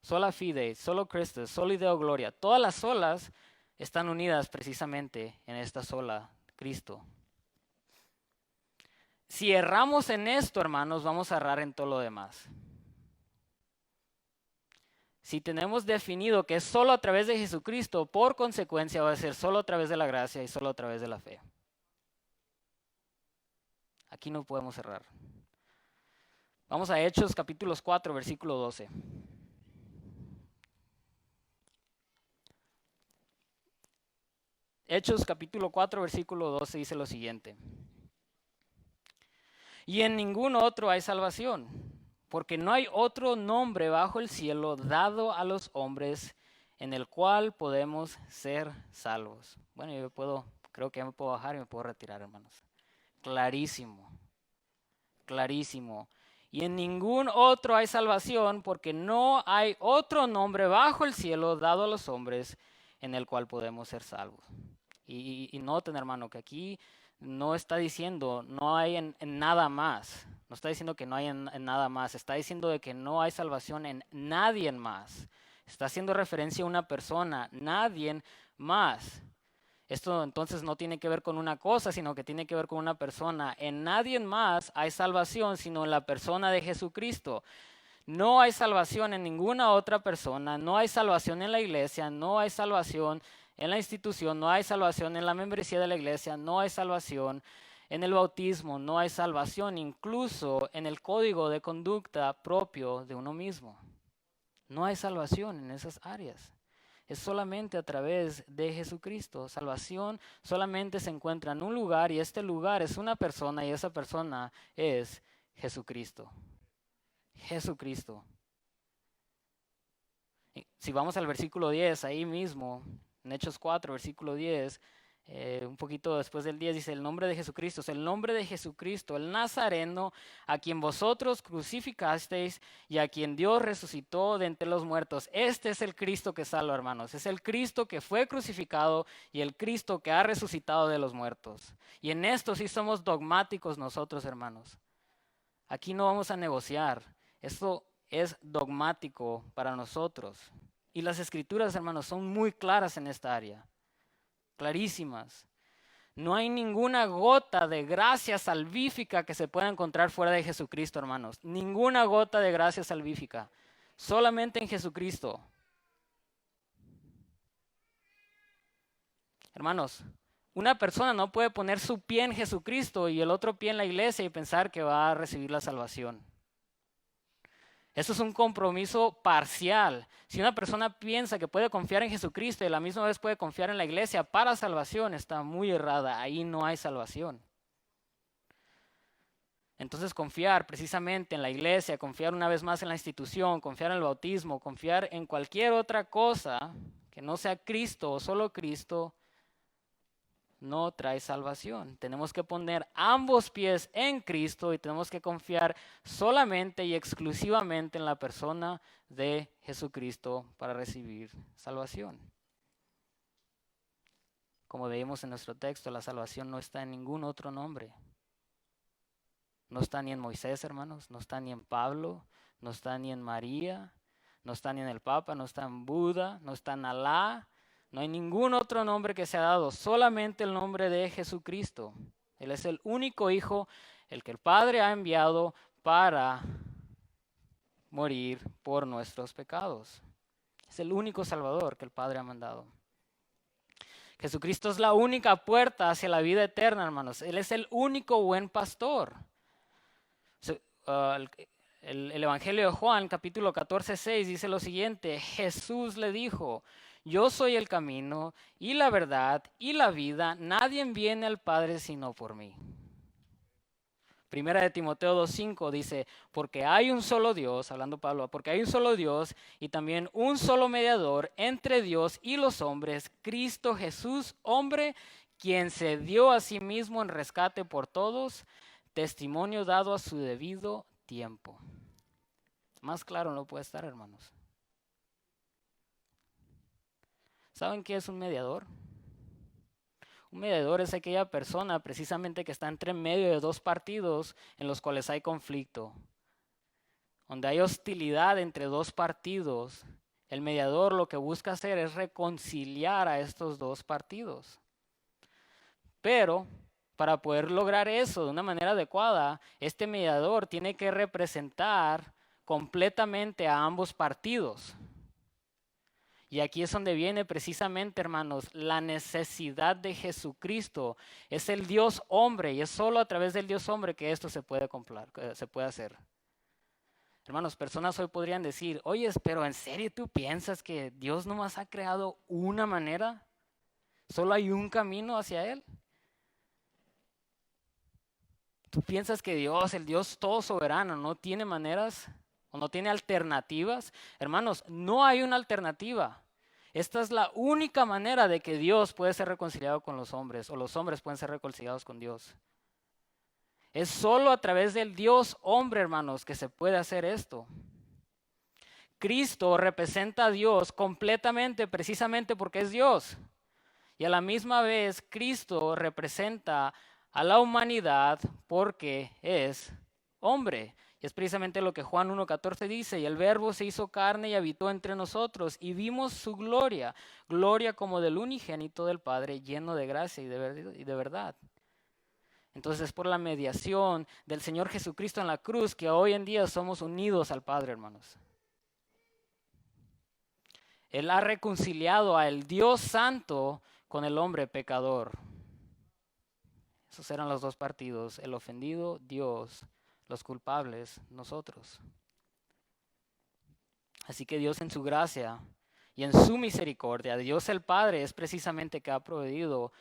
sola fide, solo Cristo, solo Deo gloria, todas las olas están unidas precisamente en esta sola Cristo. Si erramos en esto, hermanos, vamos a errar en todo lo demás. Si tenemos definido que es solo a través de Jesucristo, por consecuencia va a ser solo a través de la gracia y solo a través de la fe. Aquí no podemos errar. Vamos a Hechos capítulos 4, versículo 12. Hechos capítulo 4, versículo 12 dice lo siguiente. Y en ningún otro hay salvación, porque no hay otro nombre bajo el cielo dado a los hombres en el cual podemos ser salvos. Bueno, creo que ya me puedo bajar y me puedo retirar, hermanos. Clarísimo, clarísimo. Y en ningún otro hay salvación, porque no hay otro nombre bajo el cielo dado a los hombres en el cual podemos ser salvos. Y noten, hermano, que aquí no está diciendo no hay en nada más. No está diciendo que no hay en nada más. Está diciendo de que no hay salvación en nadie más. Está haciendo referencia a una persona, nadie más. Esto entonces no tiene que ver con una cosa, sino que tiene que ver con una persona. En nadie más hay salvación, sino en la persona de Jesucristo. No hay salvación en ninguna otra persona, no hay salvación en la iglesia, no hay salvación en la institución, no hay salvación en la membresía de la iglesia, no hay salvación en el bautismo, no hay salvación incluso en el código de conducta propio de uno mismo. No hay salvación en esas áreas. Es solamente a través de Jesucristo. Salvación solamente se encuentra en un lugar y este lugar es una persona y esa persona es Jesucristo. Jesucristo. Si vamos al versículo 10, ahí mismo, en Hechos 4, versículo 10, un poquito después del 10, dice el nombre de Jesucristo, es el nombre de Jesucristo, el Nazareno, a quien vosotros crucificasteis y a quien Dios resucitó de entre los muertos. Este es el Cristo que salva, hermanos. Es el Cristo que fue crucificado y el Cristo que ha resucitado de los muertos. Y en esto sí somos dogmáticos nosotros, hermanos. Aquí no vamos a negociar. Esto es dogmático para nosotros. Y las escrituras, hermanos, son muy claras en esta área. Clarísimas. No hay ninguna gota de gracia salvífica que se pueda encontrar fuera de Jesucristo, hermanos. Ninguna gota de gracia salvífica. Solamente en Jesucristo. Hermanos, una persona no puede poner su pie en Jesucristo y el otro pie en la iglesia y pensar que va a recibir la salvación. Eso es un compromiso parcial. Si una persona piensa que puede confiar en Jesucristo y a la misma vez puede confiar en la iglesia para salvación, está muy errada. Ahí no hay salvación. Entonces confiar precisamente en la iglesia, confiar una vez más en la institución, confiar en el bautismo, confiar en cualquier otra cosa que no sea Cristo o solo Cristo, no trae salvación. Tenemos que poner ambos pies en Cristo y tenemos que confiar solamente y exclusivamente en la persona de Jesucristo para recibir salvación. Como veíamos en nuestro texto, la salvación no está en ningún otro nombre. No está ni en Moisés, hermanos, no está ni en Pablo, no está ni en María, no está ni en el Papa, no está en Buda, no está en Alá. No hay ningún otro nombre que se ha dado, solamente el nombre de Jesucristo. Él es el único Hijo, el que el Padre ha enviado para morir por nuestros pecados. Es el único Salvador que el Padre ha mandado. Jesucristo es la única puerta hacia la vida eterna, hermanos. Él es el único buen pastor. El Evangelio de Juan, capítulo 14, 6, dice lo siguiente. Jesús le dijo: yo soy el camino y la verdad y la vida. Nadie viene al Padre sino por mí. Primera de Timoteo 2:5 dice, porque hay un solo Dios, hablando Pablo, porque hay un solo Dios y también un solo mediador entre Dios y los hombres, Cristo Jesús, hombre, quien se dio a sí mismo en rescate por todos, testimonio dado a su debido tiempo. Más claro no puede estar, hermanos. ¿Saben qué es un mediador? Un mediador es aquella persona precisamente que está entre medio de dos partidos en los cuales hay conflicto, donde hay hostilidad entre dos partidos. El mediador lo que busca hacer es reconciliar a estos dos partidos. Pero para poder lograr eso de una manera adecuada, este mediador tiene que representar completamente a ambos partidos. Y aquí es donde viene precisamente, hermanos, la necesidad de Jesucristo. Es el Dios hombre y es solo a través del Dios hombre que esto se puede hacer. Hermanos, personas hoy podrían decir, oye, pero ¿en serio tú piensas que Dios nomás ha creado una manera? ¿Solo hay un camino hacia Él? ¿Tú piensas que Dios, el Dios todo soberano, no tiene maneras o no tiene alternativas. Hermanos, no hay una alternativa. Esta es la única manera de que Dios puede ser reconciliado con los hombres, o los hombres pueden ser reconciliados con Dios. Es solo a través del Dios hombre, hermanos, que se puede hacer esto. Cristo representa a Dios completamente, precisamente porque es Dios. Y a la misma vez, Cristo representa a la humanidad porque es hombre. Y es precisamente lo que Juan 1:14 dice, y el Verbo se hizo carne y habitó entre nosotros, y vimos su gloria, gloria como del unigénito del Padre, lleno de gracia y de verdad. Entonces, por la mediación del Señor Jesucristo en la cruz, que hoy en día somos unidos al Padre, hermanos. Él ha reconciliado al Dios Santo con el hombre pecador. Esos eran los dos partidos, el ofendido, Dios, los culpables, nosotros. Así que Dios en su gracia y en su misericordia, Dios el Padre es precisamente que ha proveído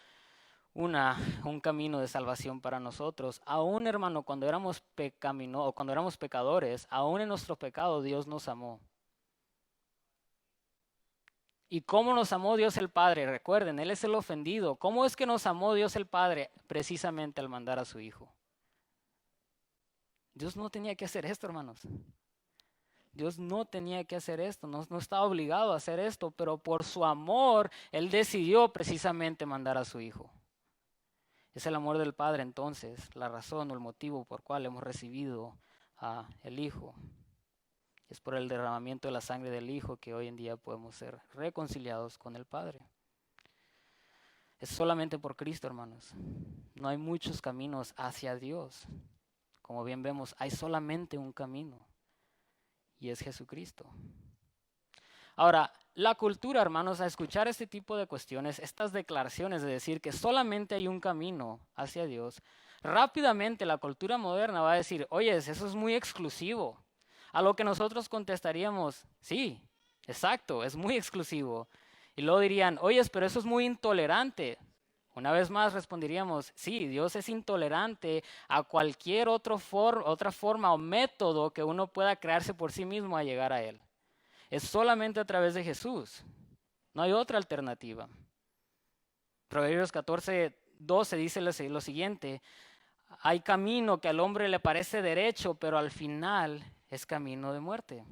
un camino de salvación para nosotros. Aún, hermano, cuando éramos pecadores, aún en nuestro pecado Dios nos amó. ¿Y cómo nos amó Dios el Padre? Recuerden, Él es el ofendido. ¿Cómo es que nos amó Dios el Padre? Precisamente al mandar a su Hijo. Dios no tenía que hacer esto, hermanos. Dios no tenía que hacer esto, no estaba obligado a hacer esto, pero por su amor, Él decidió precisamente mandar a su Hijo. Es el amor del Padre entonces, la razón o el motivo por cual hemos recibido a el Hijo. Es por el derramamiento de la sangre del Hijo que hoy en día podemos ser reconciliados con el Padre. Es solamente por Cristo, hermanos. No hay muchos caminos hacia Dios. Como bien vemos, hay solamente un camino y es Jesucristo. Ahora, la cultura, hermanos, a escuchar este tipo de cuestiones, estas declaraciones de decir que solamente hay un camino hacia Dios, rápidamente la cultura moderna va a decir, oye, eso es muy exclusivo. A lo que nosotros contestaríamos, sí, exacto, es muy exclusivo. Y luego dirían, oye, pero eso es muy intolerante. Una vez más responderíamos, sí, Dios es intolerante a cualquier otra forma o método que uno pueda crearse por sí mismo a llegar a Él. Es solamente a través de Jesús. No hay otra alternativa. Proverbios 14:12 dice lo siguiente, hay camino que al hombre le parece derecho, pero al final es camino de muerte.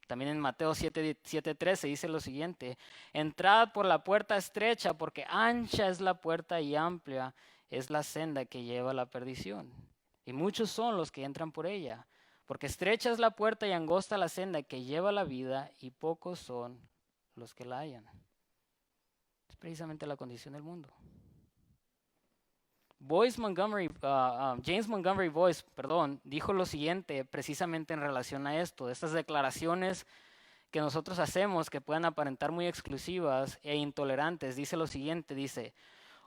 También en Mateo 7:13 dice lo siguiente, entrad por la puerta estrecha, porque ancha es la puerta y amplia es la senda que lleva a la perdición. Y muchos son los que entran por ella, porque estrecha es la puerta y angosta la senda que lleva a la vida, y pocos son los que la hallan. Es precisamente la condición del mundo. James Montgomery Boyce, dijo lo siguiente precisamente en relación a esto, de estas declaraciones que nosotros hacemos que puedan aparentar muy exclusivas e intolerantes. Dice lo siguiente, dice,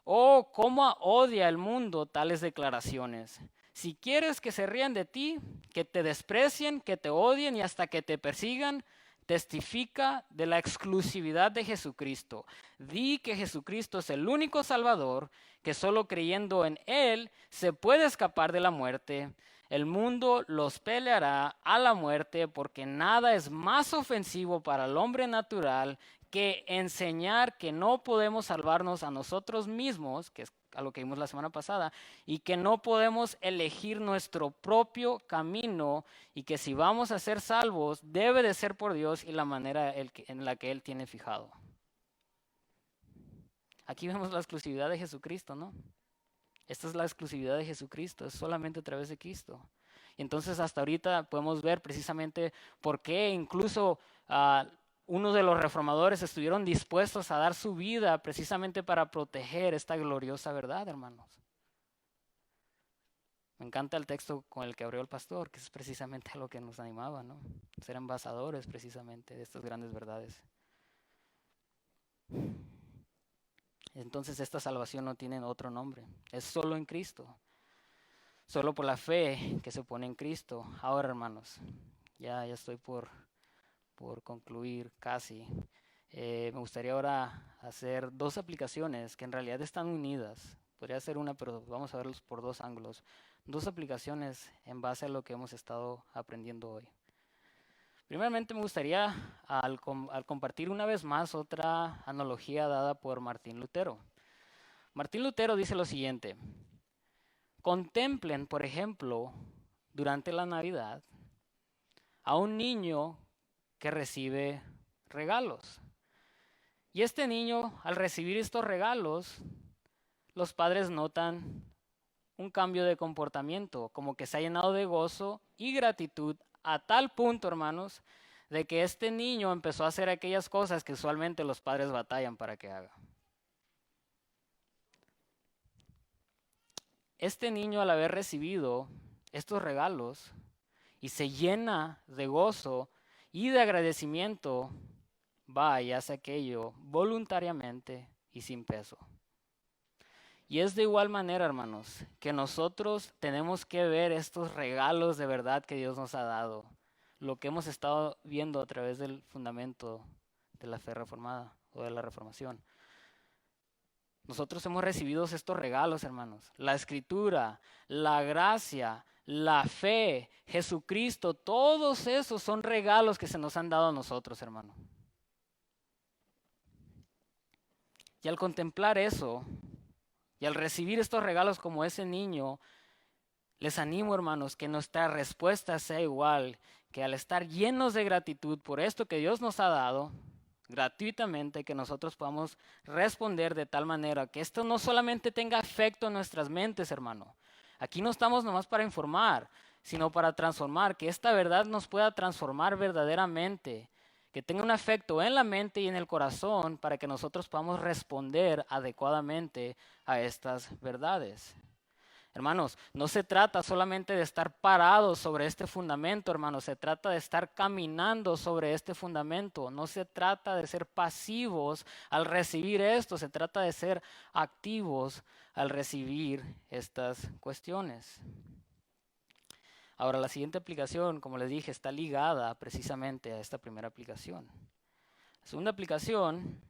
oh, cómo odia el mundo tales declaraciones. Si quieres que se rían de ti, que te desprecien, que te odien y hasta que te persigan, testifica de la exclusividad de Jesucristo. Di que Jesucristo es el único Salvador, que solo creyendo en Él se puede escapar de la muerte. El mundo los peleará a la muerte porque nada es más ofensivo para el hombre natural que enseñar que no podemos salvarnos a nosotros mismos, que es a lo que vimos la semana pasada, y que no podemos elegir nuestro propio camino y que si vamos a ser salvos debe de ser por Dios y la manera en la que Él tiene fijado. Aquí vemos la exclusividad de Jesucristo, ¿no? Esta es la exclusividad de Jesucristo, es solamente a través de Cristo. Y entonces hasta ahorita podemos ver precisamente por qué incluso uno de los reformadores estuvieron dispuestos a dar su vida precisamente para proteger esta gloriosa verdad, hermanos. Me encanta el texto con el que abrió el pastor, que es precisamente lo que nos animaba, ¿no? Ser embajadores precisamente de estas grandes verdades. Entonces esta salvación no tiene otro nombre, es solo en Cristo. Solo por la fe que se pone en Cristo. Ahora, hermanos, ya estoy por concluir casi. Me gustaría ahora hacer dos aplicaciones que en realidad están unidas. Podría ser una, pero vamos a verlos por dos ángulos. Dos aplicaciones en base a lo que hemos estado aprendiendo hoy. Primeramente me gustaría al compartir una vez más otra analogía dada por Martín Lutero. Martín Lutero dice lo siguiente: contemplen, por ejemplo, durante la Navidad, a un niño que recibe regalos. Y este niño, al recibir estos regalos, los padres notan un cambio de comportamiento, como que se ha llenado de gozo y gratitud a tal punto, hermanos, de que este niño empezó a hacer aquellas cosas que usualmente los padres batallan para que haga. Este niño, al haber recibido estos regalos y se llena de gozo y de agradecimiento, va y hace aquello voluntariamente y sin peso. Y es de igual manera, hermanos, que nosotros tenemos que ver estos regalos de verdad que Dios nos ha dado, lo que hemos estado viendo a través del fundamento de la fe reformada o de la reformación. Nosotros hemos recibido estos regalos, hermanos: la escritura, la gracia, la fe, Jesucristo. Todos esos son regalos que se nos han dado a nosotros, hermano. Y al contemplar eso, y al recibir estos regalos como ese niño, les animo, hermanos, que nuestra respuesta sea igual, que al estar llenos de gratitud por esto que Dios nos ha dado gratuitamente, que nosotros podamos responder de tal manera que esto no solamente tenga efecto en nuestras mentes, hermano. Aquí no estamos nomás para informar, sino para transformar, que esta verdad nos pueda transformar verdaderamente, que tenga un efecto en la mente y en el corazón para que nosotros podamos responder adecuadamente a estas verdades. Hermanos, no se trata solamente de estar parados sobre este fundamento, hermanos, se trata de estar caminando sobre este fundamento. No se trata de ser pasivos al recibir esto, se trata de ser activos al recibir estas cuestiones. Ahora, la siguiente aplicación, como les dije, está ligada precisamente a esta primera aplicación. La segunda aplicación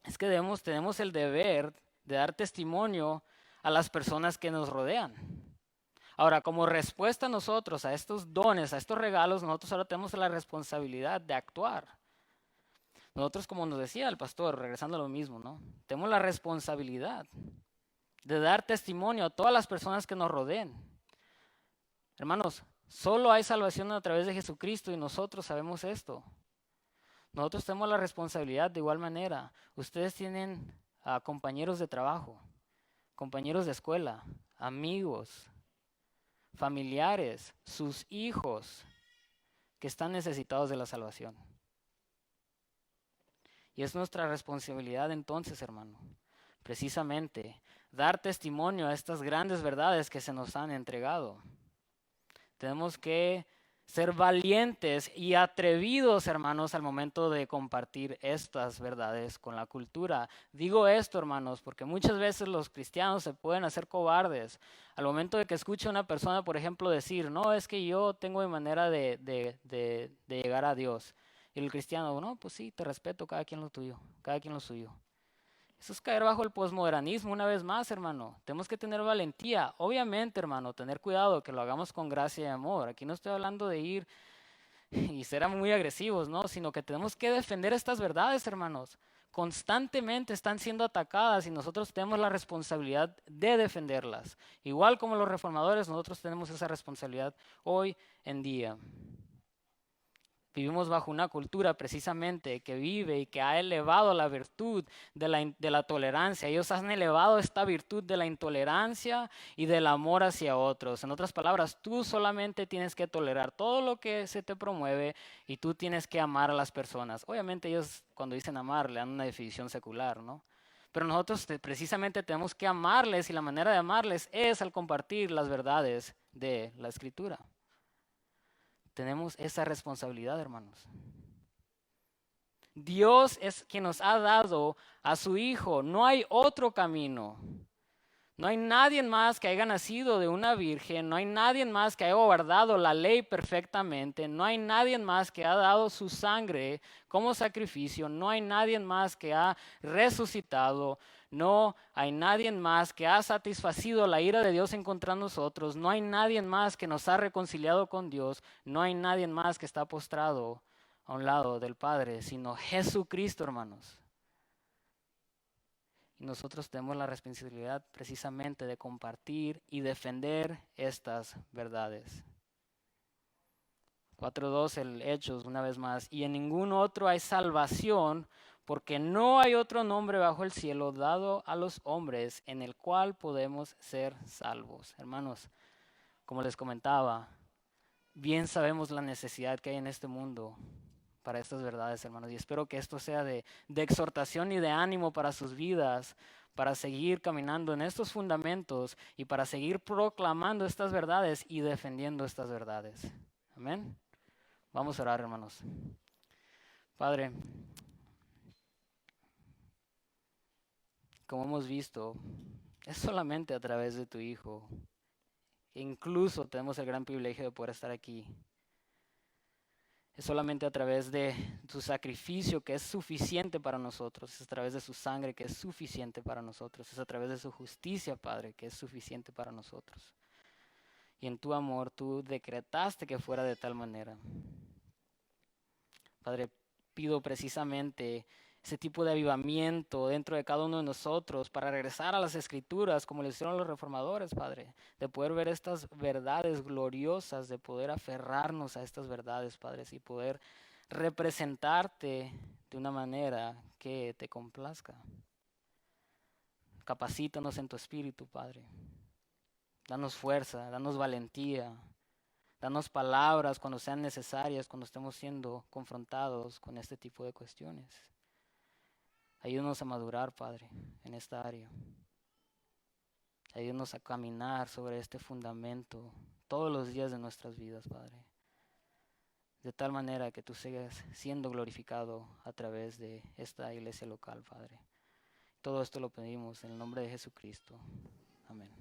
es que tenemos el deber de dar testimonio a las personas que nos rodean. Ahora, como respuesta a nosotros, a estos dones, a estos regalos, nosotros ahora tenemos la responsabilidad de actuar. Nosotros, como nos decía el pastor, regresando a lo mismo, ¿no? Tenemos la responsabilidad de dar testimonio a todas las personas que nos rodeen. Hermanos, solo hay salvación a través de Jesucristo y nosotros sabemos esto. Nosotros tenemos la responsabilidad de igual manera. Ustedes tienen compañeros de trabajo, compañeros de escuela, amigos, familiares, sus hijos que están necesitados de la salvación. Y es nuestra responsabilidad entonces, hermano, precisamente dar testimonio a estas grandes verdades que se nos han entregado. Tenemos que ser valientes y atrevidos, hermanos, al momento de compartir estas verdades con la cultura. Digo esto, hermanos, porque muchas veces los cristianos se pueden hacer cobardes. Al momento de que escuche a una persona, por ejemplo, decir, no, es que yo tengo mi manera de llegar a Dios. Y el cristiano, no, pues sí, te respeto, cada quien lo tuyo, cada quien lo suyo. Eso es caer bajo el posmodernismo una vez más, hermano. Tenemos que tener valentía. Obviamente, hermano, tener cuidado, que lo hagamos con gracia y amor. Aquí no estoy hablando de ir y ser muy agresivos, ¿no? Sino que tenemos que defender estas verdades, hermanos. Constantemente están siendo atacadas y nosotros tenemos la responsabilidad de defenderlas. Igual como los reformadores, nosotros tenemos esa responsabilidad hoy en día. Vivimos bajo una cultura precisamente que vive y que ha elevado la virtud de la tolerancia. Ellos han elevado esta virtud de la intolerancia y del amor hacia otros. En otras palabras, tú solamente tienes que tolerar todo lo que se te promueve y tú tienes que amar a las personas. Obviamente ellos cuando dicen amar le dan una definición secular, ¿no? Pero nosotros precisamente tenemos que amarles y la manera de amarles es al compartir las verdades de la Escritura. Tenemos esa responsabilidad, hermanos. Dios es quien nos ha dado a su Hijo. No hay otro camino. No hay nadie más que haya nacido de una virgen. No hay nadie más que haya guardado la ley perfectamente. No hay nadie más que ha dado su sangre como sacrificio. No hay nadie más que ha resucitado. No hay nadie más que ha satisfacido la ira de Dios en contra de nosotros. No hay nadie más que nos ha reconciliado con Dios. No hay nadie más que está postrado a un lado del Padre, sino Jesucristo, hermanos. Y nosotros tenemos la responsabilidad precisamente de compartir y defender estas verdades. 4:2, el Hechos, una vez más. Y en ningún otro hay salvación, porque no hay otro nombre bajo el cielo dado a los hombres en el cual podemos ser salvos. Hermanos, como les comentaba, bien sabemos la necesidad que hay en este mundo para estas verdades, hermanos. Y espero que esto sea de exhortación y de ánimo para sus vidas, para seguir caminando en estos fundamentos y para seguir proclamando estas verdades y defendiendo estas verdades. Amén. Vamos a orar, hermanos. Padre, como hemos visto, es solamente a través de tu Hijo. Incluso tenemos el gran privilegio de poder estar aquí. Es solamente a través de su sacrificio que es suficiente para nosotros. Es a través de su sangre que es suficiente para nosotros. Es a través de su justicia, Padre, que es suficiente para nosotros. Y en tu amor tú decretaste que fuera de tal manera. Padre, pido precisamente ese tipo de avivamiento dentro de cada uno de nosotros para regresar a las Escrituras como lo hicieron los reformadores, Padre, de poder ver estas verdades gloriosas, de poder aferrarnos a estas verdades, Padre, y poder representarte de una manera que te complazca. Capacítanos en tu espíritu, Padre. Danos fuerza, danos valentía. Danos palabras cuando sean necesarias, cuando estemos siendo confrontados con este tipo de cuestiones. Ayúdanos a madurar, Padre, en esta área. Ayúdanos a caminar sobre este fundamento todos los días de nuestras vidas, Padre. De tal manera que tú sigas siendo glorificado a través de esta iglesia local, Padre. Todo esto lo pedimos en el nombre de Jesucristo. Amén.